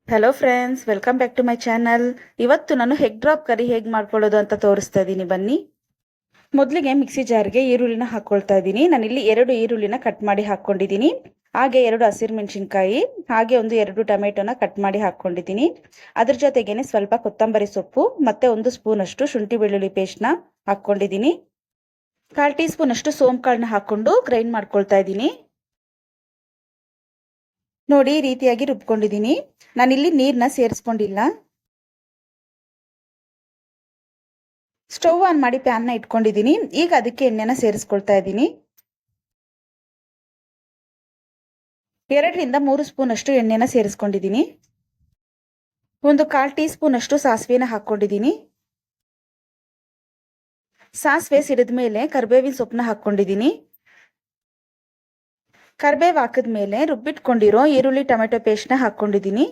Hello friends, welcome back to my channel. ಇವತ್ತು ನಾನು ಹೆಗ್ drop ಕರಿ ಹೇಗೆ ಮಾಡ್ಕೊಳ್ಳೋದು ಅಂತ ತೋರಿಸ್ತಾ ಇದ್ದೀನಿ, ಬನ್ನಿ. ಮೊದಲಿಗೆ ಮಿಕ್ಸಿ ಜಾರ್ಗೆ ಈರುಳ್ಳಿನ ಹಾಕ್ಕೊಳ್ತಾ ಇದ್ದೀನಿ. ನಾನಿಲ್ಲಿ 2 ಈರುಳ್ಳಿನ ಕಟ್ ಮಾಡಿ ಹಾಕ್ಕೊಂಡಿದ್ದೀನಿ. ಹಾಗೆ 2 ಹಸಿರು ಮೆಣಸಿನ್ಕಾಯಿ, ಹಾಗೆ ಒಂದು 2 ಟೊಮೆಟೊನ ಕಟ್ ಮಾಡಿ ಹಾಕ್ಕೊಂಡಿದ್ದೀನಿ. ಅದ್ರ ಜೊತೆಗೇನೆ ಸ್ವಲ್ಪ ಕೊತ್ತಂಬರಿ ಸೊಪ್ಪು ಮತ್ತೆ 1 ಸ್ಪೂನ್ ಅಷ್ಟು ಶುಂಠಿ ಬೆಳ್ಳುಳ್ಳಿ ಪೇಸ್ಟ್ನ ಹಾಕ್ಕೊಂಡಿದ್ದೀನಿ. 1/4 ಟೀ ಸ್ಪೂನ್ ಅಷ್ಟು ಸೋಂಪು ಕಾಳನ್ನ ಹಾಕ್ಕೊಂಡು ಗ್ರೈಂಡ್ ಮಾಡ್ಕೊಳ್ತಾ ಇದ್ದೀನಿ. ನೋಡಿ, ಈ ರೀತಿಯಾಗಿ ರುಬ್ಕೊಂಡಿದ್ದೀನಿ. ನಾನಿಲ್ಲಿ ನೀರನ್ನ ಸೇರಿಸ್ಕೊಂಡಿಲ್ಲ. ಸ್ಟವ್ ಆನ್ ಮಾಡಿ ಪ್ಯಾನ್ನ ಇಟ್ಕೊಂಡಿದ್ದೀನಿ. ಈಗ ಅದಕ್ಕೆ ಎಣ್ಣೆನ ಸೇರಿಸ್ಕೊಳ್ತಾ ಇದ್ದೀನಿ. 2 ರಿಂದ 3 ಸ್ಪೂನ್ ಅಷ್ಟು ಎಣ್ಣೆನ ಸೇರಿಸ್ಕೊಂಡಿದ್ದೀನಿ. 1/4 ಟೀ ಸ್ಪೂನ್ ಅಷ್ಟು ಸಾಸಿವೆನ ಹಾಕ್ಕೊಂಡಿದ್ದೀನಿ. ಸಾಸಿವೆ ಸಿಡಿದ ಮೇಲೆ ಕರಿಬೇವಿನ ಸೊಪ್ಪನ್ನ ಹಾಕ್ಕೊಂಡಿದ್ದೀನಿ. ಕರಿಬೇವು ಹಾಕಿದ್ಮೇಲೆ ರುಬ್ಬಿಟ್ಕೊಂಡಿರೋ ಈರುಳ್ಳಿ ಟೊಮೆಟೊ ಪೇಸ್ಟ್ನ ಹಾಕ್ಕೊಂಡಿದ್ದೀನಿ.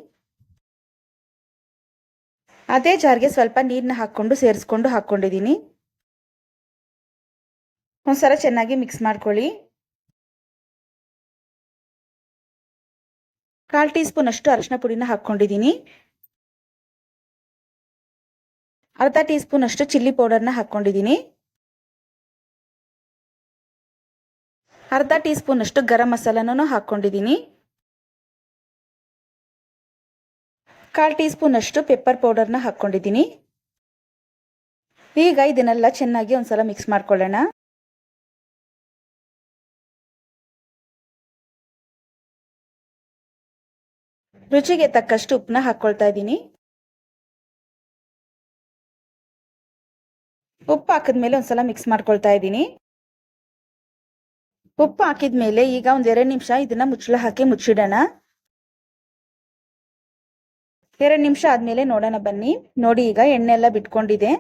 ಅದೇ ಜಾರ್ಗೆ ಸ್ವಲ್ಪ ನೀರನ್ನ ಹಾಕ್ಕೊಂಡು ಸೇರಿಸ್ಕೊಂಡು ಹಾಕ್ಕೊಂಡಿದ್ದೀನಿ. ಒಂದ್ಸಲ ಚೆನ್ನಾಗಿ ಮಿಕ್ಸ್ ಮಾಡ್ಕೊಳ್ಳಿ. 1/4 ಟೀ ಸ್ಪೂನ್ ಅಷ್ಟು ಅರಿಶಿನ ಪುಡಿನ ಹಾಕ್ಕೊಂಡಿದ್ದೀನಿ. 1/2 ಟೀ ಸ್ಪೂನ್ ಅಷ್ಟು ಚಿಲ್ಲಿ ಪೌಡರ್ನ ಹಾಕ್ಕೊಂಡಿದ್ದೀನಿ. 1/2 ಟೀ ಸ್ಪೂನ್ ಅಷ್ಟು ಗರಂ ಮಸಾಲನೂ ಹಾಕ್ಕೊಂಡಿದ್ದೀನಿ. 1/4 ಟೀ ಸ್ಪೂನ್ ಅಷ್ಟು ಪೆಪ್ಪರ್ ಪೌಡರ್ನ ಹಾಕ್ಕೊಂಡಿದ್ದೀನಿ. ಈಗ ಇದನ್ನೆಲ್ಲ ಚೆನ್ನಾಗಿ ಒಂದ್ಸಲ ಮಿಕ್ಸ್ ಮಾಡ್ಕೊಳ್ಳೋಣ. ರುಚಿಗೆ ತಕ್ಕಷ್ಟು ಉಪ್ಪನ್ನ ಹಾಕ್ಕೊಳ್ತಾ ಇದ್ದೀನಿ. ಉಪ್ಪು ಹಾಕಿದ್ಮೇಲೆ ಒಂದ್ಸಲ ಮಿಕ್ಸ್ ಮಾಡ್ಕೊಳ್ತಾ ಇದ್ದೀನಿ. ಉಪ್ಪು ಹಾಕಿದ್ಮೇಲೆ ಈಗ 1-2 ನಿಮಿಷ ಇದನ್ನ ಮುಚ್ಚಳ ಹಾಕಿ ಮುಚ್ಚಿಡೋಣ. 2 ನಿಮಿಷ ಆದ್ಮೇಲೆ ನೋಡೋಣ, ಬನ್ನಿ. ನೋಡಿ, ಈಗ ಎಣ್ಣೆ ಎಲ್ಲ ಬಿಟ್ಕೊಂಡಿದೆ.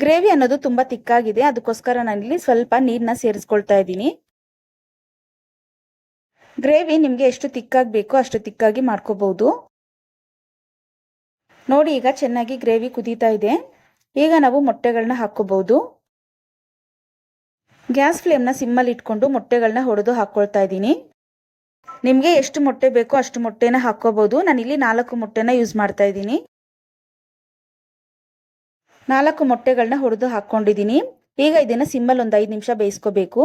ಗ್ರೇವಿ ಅನ್ನೋದು ತುಂಬಾ ತಿಕ್ಕಾಗಿದೆ, ಅದಕ್ಕೋಸ್ಕರ ನಾನಿಲ್ಲಿ ಸ್ವಲ್ಪ ನೀರನ್ನ ಸೇರಿಸ್ಕೊಳ್ತಾ ಇದ್ದೀನಿ. ಗ್ರೇವಿ ನಿಮ್ಗೆ ಎಷ್ಟು ತಿಕ್ಕಾಗಿ ಬೇಕೋ ಅಷ್ಟು ತಿಕ್ಕಾಗಿ ಮಾಡ್ಕೋಬಹುದು. ನೋಡಿ, ಈಗ ಚೆನ್ನಾಗಿ ಗ್ರೇವಿ ಕುದೀತಾ ಇದೆ. ಈಗ ನಾವು ಮೊಟ್ಟೆಗಳನ್ನ ಹಾಕೋಬಹುದು. ಗ್ಯಾಸ್ ಫ್ಲೇಮ್ನ ಸಿಮ್ಮಲ್ಲಿ ಇಟ್ಕೊಂಡು ಮೊಟ್ಟೆಗಳನ್ನ ಹೊಡೆದು ಹಾಕ್ಕೊಳ್ತಾ ಇದ್ದೀನಿ. ನಿಮಗೆ ಎಷ್ಟು ಮೊಟ್ಟೆ ಬೇಕೋ ಅಷ್ಟು ಮೊಟ್ಟೆನ ಹಾಕೋಬಹುದು. ನಾನಿಲ್ಲಿ 4 ಮೊಟ್ಟೆನ ಯೂಸ್ ಮಾಡ್ತಾ ಇದ್ದೀನಿ. 4 ಮೊಟ್ಟೆಗಳನ್ನ ಹೊಡೆದು ಹಾಕ್ಕೊಂಡಿದ್ದೀನಿ. ಈಗ ಇದನ್ನ ಸಿಮ್ಮಲ್ಲಿ ಒಂದು 5 ನಿಮಿಷ ಬೇಯಿಸ್ಕೋಬೇಕು.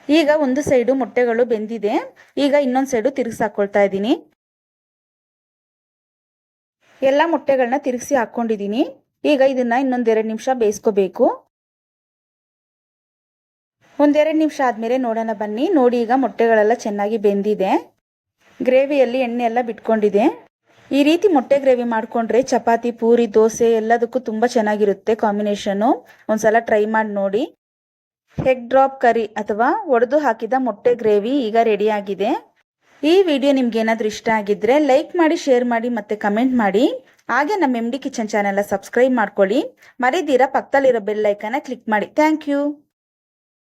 ಈಗ ಒಂದು ಸೈಡು ಮೊಟ್ಟೆಗಳು ಬೆಂದಿದೆ. ಈಗ ಇನ್ನೊಂದು ಸೈಡು ತಿರುಗಿಸಿ ಹಾಕ್ಕೊಳ್ತಾ ಇದ್ದೀನಿ. ಎಲ್ಲ ಮೊಟ್ಟೆಗಳನ್ನ ತಿರುಗಿಸಿ ಹಾಕ್ಕೊಂಡಿದ್ದೀನಿ. ಈಗ ಇದನ್ನ ಇನ್ನೊಂದು 2 ನಿಮಿಷ ಬೇಯಿಸ್ಕೋಬೇಕು. 1-2 ನಿಮಿಷ ಆದ್ಮೇಲೆ ನೋಡೋಣ, ಬನ್ನಿ. ನೋಡಿ, ಈಗ ಮೊಟ್ಟೆಗಳೆಲ್ಲ ಚೆನ್ನಾಗಿ ಬೆಂದಿದೆ. ಗ್ರೇವಿಯಲ್ಲಿ ಎಣ್ಣೆ ಎಲ್ಲ ಬಿಟ್ಕೊಂಡಿದೆ. ಈ ರೀತಿ ಮೊಟ್ಟೆ ಗ್ರೇವಿ ಮಾಡ್ಕೊಂಡ್ರೆ ಚಪಾತಿ, ಪೂರಿ, ದೋಸೆ ಎಲ್ಲದಕ್ಕೂ ತುಂಬಾ ಚೆನ್ನಾಗಿರುತ್ತೆ ಕಾಂಬಿನೇಷನು. ಒಂದ್ಸಲ ಟ್ರೈ ಮಾಡಿ ನೋಡಿ. ಹೆಗ್ ಡ್ರಾಪ್ ಕರಿ ಅಥವಾ ಒಡೆದು ಹಾಕಿದ ಮೊಟ್ಟೆ ಗ್ರೇವಿ ಈಗ ರೆಡಿ ಆಗಿದೆ. ಈ ವಿಡಿಯೋ ನಿಮ್ಗೆ ಏನಾದರೂ ಇಷ್ಟ ಆಗಿದ್ರೆ ಲೈಕ್ ಮಾಡಿ, ಶೇರ್ ಮಾಡಿ ಮತ್ತೆ ಕಮೆಂಟ್ ಮಾಡಿ. ಹಾಗೆ ನಮ್ಮ MD ಕಿಚನ್ ಚಾನೆಲ್ನ ಸಬ್ಸ್ಕ್ರೈಬ್ ಮಾಡ್ಕೊಳ್ಳಿ. ಮರಿದಿರಾ ಪಕ್ಕದಲ್ಲಿರೋ ಬೆಲ್ ಐಕಾನ್ನ ಕ್ಲಿಕ್ ಮಾಡಿ. Thank you.